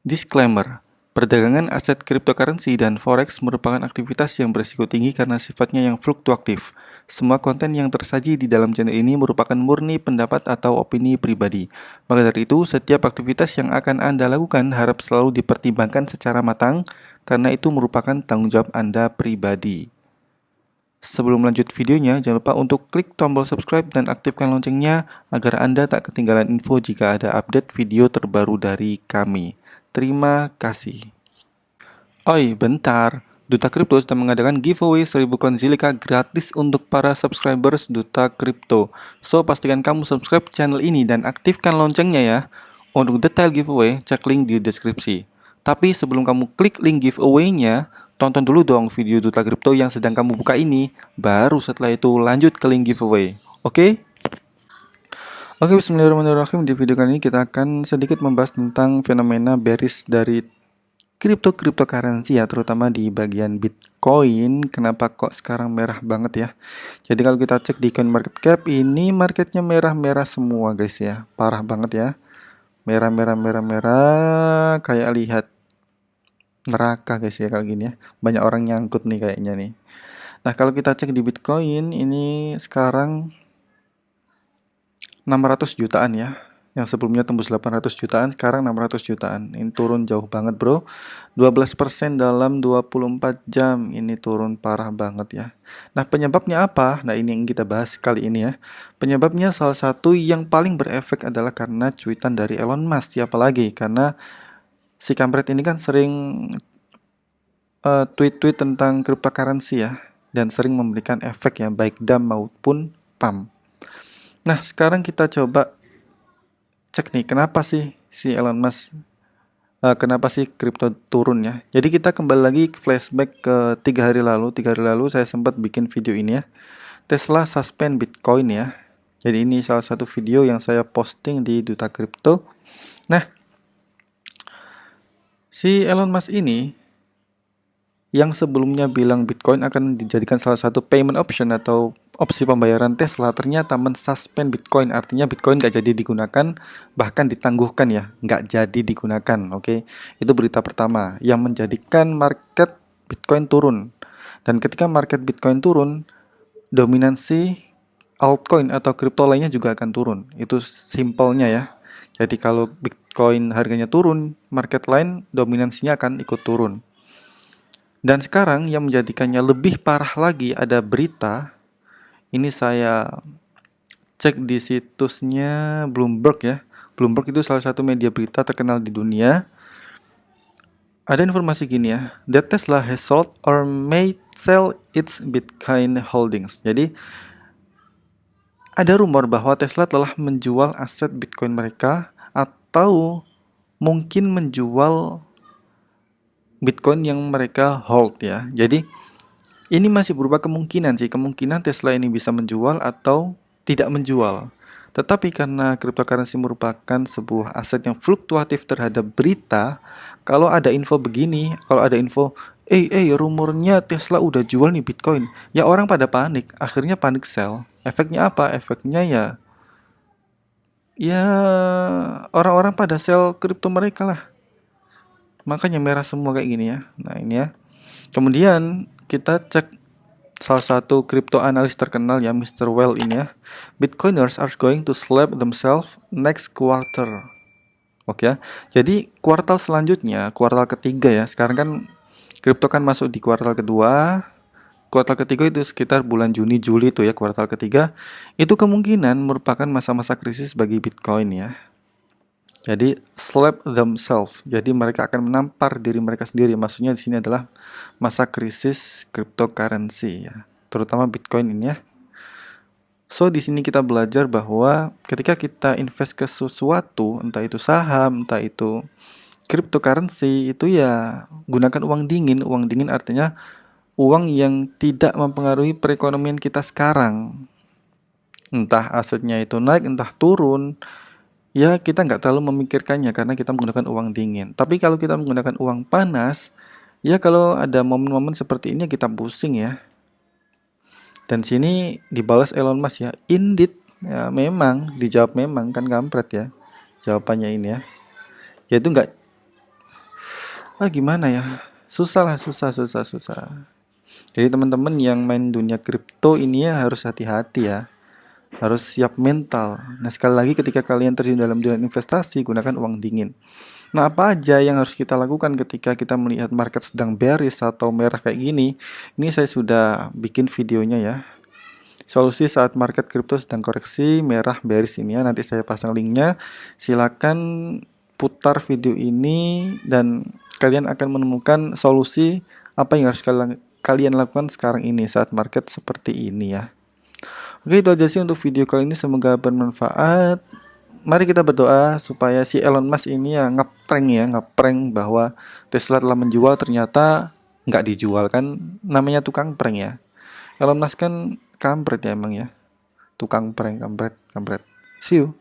Disclaimer, perdagangan aset cryptocurrency dan forex merupakan aktivitas yang berisiko tinggi karena sifatnya yang fluktuatif. Semua konten yang tersaji di dalam channel ini merupakan murni pendapat atau opini pribadi. Maka dari itu, setiap aktivitas yang akan Anda lakukan harap selalu dipertimbangkan secara matang karena itu merupakan tanggung jawab Anda pribadi. Sebelum lanjut videonya, jangan lupa untuk klik tombol subscribe dan aktifkan loncengnya agar Anda tak ketinggalan info jika ada update video terbaru dari kami. Terima kasih. Oi, bentar. Duta Kripto sedang mengadakan giveaway 1000 koin Zilliqa gratis untuk para subscribers Duta Kripto. So, pastikan kamu subscribe channel ini dan aktifkan loncengnya ya. Untuk detail giveaway, cek link di deskripsi. Tapi sebelum kamu klik link giveaway-nya, tonton dulu dong video Duta Kripto yang sedang kamu buka ini. Baru setelah itu lanjut ke link giveaway. Oke? Oke, bismillahirrahmanirrahim. Di video kali ini kita akan sedikit membahas tentang fenomena bearish dari cryptocurrency ya, terutama di bagian Bitcoin. Kenapa kok sekarang merah banget ya? Jadi kalau kita cek di CoinMarketCap, ini marketnya merah-merah semua guys ya. Parah banget ya. Merah, merah, merah, merah. Kayak lihat neraka guys ya kalau gini ya. Banyak orang nyangkut nih kayaknya nih. Nah, kalau kita cek di Bitcoin, ini sekarang 600 jutaan ya. Yang sebelumnya tembus 800 jutaan, sekarang 600 jutaan. Ini turun jauh banget bro. 12% dalam 24 jam. Ini turun parah banget ya. Nah, penyebabnya apa? Nah, ini yang kita bahas kali ini ya. Penyebabnya salah satu yang paling berefek adalah karena cuitan dari Elon Musk. Siapa lagi? Karena si kampret ini kan sering tweet-tweet tentang cryptocurrency ya. Dan sering memberikan efek ya, baik DAM maupun PAM. Nah, sekarang kita coba cek nih, kenapa sih si Elon Musk, kenapa sih kripto turun ya? Jadi kita kembali lagi flashback ke 3 hari lalu. 3 hari lalu saya sempat bikin video ini ya. Tesla suspend Bitcoin ya. Jadi ini salah satu video yang saya posting di Duta Kripto. Nah, si Elon Musk ini yang sebelumnya bilang Bitcoin akan dijadikan salah satu payment option atau opsi pembayaran Tesla, ternyata mensuspend Bitcoin. Artinya Bitcoin nggak jadi digunakan, bahkan ditangguhkan ya, nggak jadi digunakan. Oke, itu berita pertama yang menjadikan market Bitcoin turun. Dan ketika market Bitcoin turun, dominansi altcoin atau kripto lainnya juga akan turun. Itu simpelnya ya. Jadi kalau Bitcoin harganya turun, market lain dominansinya akan ikut turun. Dan sekarang yang menjadikannya lebih parah lagi, ada berita. Ini saya cek di situsnya Bloomberg ya. Bloomberg itu salah satu media berita terkenal di dunia. Ada informasi gini ya, that Tesla has sold or may sell its Bitcoin holdings. Jadi ada rumor bahwa Tesla telah menjual aset Bitcoin mereka atau mungkin menjual Bitcoin yang mereka hold ya. Jadi ini masih berupa kemungkinan sih, kemungkinan Tesla ini bisa menjual atau tidak menjual. Tetapi karena cryptocurrency merupakan sebuah aset yang fluktuatif terhadap berita, kalau ada info begini, kalau ada info, rumornya Tesla udah jual nih Bitcoin, ya orang pada panik, akhirnya panik sell. Efeknya apa? Efeknya ya orang-orang pada sell kripto mereka lah. Makanya merah semua kayak gini ya. Nah ini ya. Kemudian kita cek salah satu kripto analis terkenal ya, Mr. Well ini ya. Bitcoiners are going to slap themselves next quarter. Oke ya. Jadi kuartal selanjutnya, kuartal ketiga ya. Sekarang kan kripto kan masuk di kuartal kedua. Kuartal ketiga itu sekitar bulan Juni Juli tuh ya, kuartal ketiga. Itu kemungkinan merupakan masa-masa krisis bagi Bitcoin ya. Jadi slap themselves. Jadi mereka akan menampar diri mereka sendiri. Maksudnya di sini adalah masa krisis cryptocurrency ya, terutama Bitcoin ini ya. So di sini kita belajar bahwa ketika kita invest ke sesuatu, entah itu saham, entah itu cryptocurrency, itu ya gunakan uang dingin. Uang dingin artinya uang yang tidak mempengaruhi perekonomian kita sekarang. Entah asetnya itu naik, entah turun. Ya kita nggak terlalu memikirkannya karena kita menggunakan uang dingin. Tapi kalau kita menggunakan uang panas, ya kalau ada momen-momen seperti ini kita pusing ya. Dan sini dibalas Elon Musk ya, indeed, ya memang, dijawab memang kan kampret ya jawabannya ini ya. Yaitu nggak Gimana ya? Susah lah, susah. Jadi teman-teman yang main dunia kripto ini ya harus hati-hati ya. Harus siap mental. Nah, sekali lagi ketika kalian terjun dalam dunia investasi, gunakan uang dingin. Nah, apa aja yang harus kita lakukan ketika kita melihat market sedang bearish atau merah kayak gini? Ini saya sudah bikin videonya ya. Solusi saat market kripto sedang koreksi merah bearish ini ya. Nanti saya pasang linknya. Silakan putar video ini dan kalian akan menemukan solusi apa yang harus kalian lakukan sekarang ini saat market seperti ini ya. Oke, itu aja sih untuk video kali ini, semoga bermanfaat. Mari kita berdoa supaya si Elon Musk ini ya ngeprank bahwa Tesla telah menjual, ternyata nggak dijual kan, namanya tukang prank ya. Elon Musk kan kampret ya emang ya, tukang prank, kampret. See you.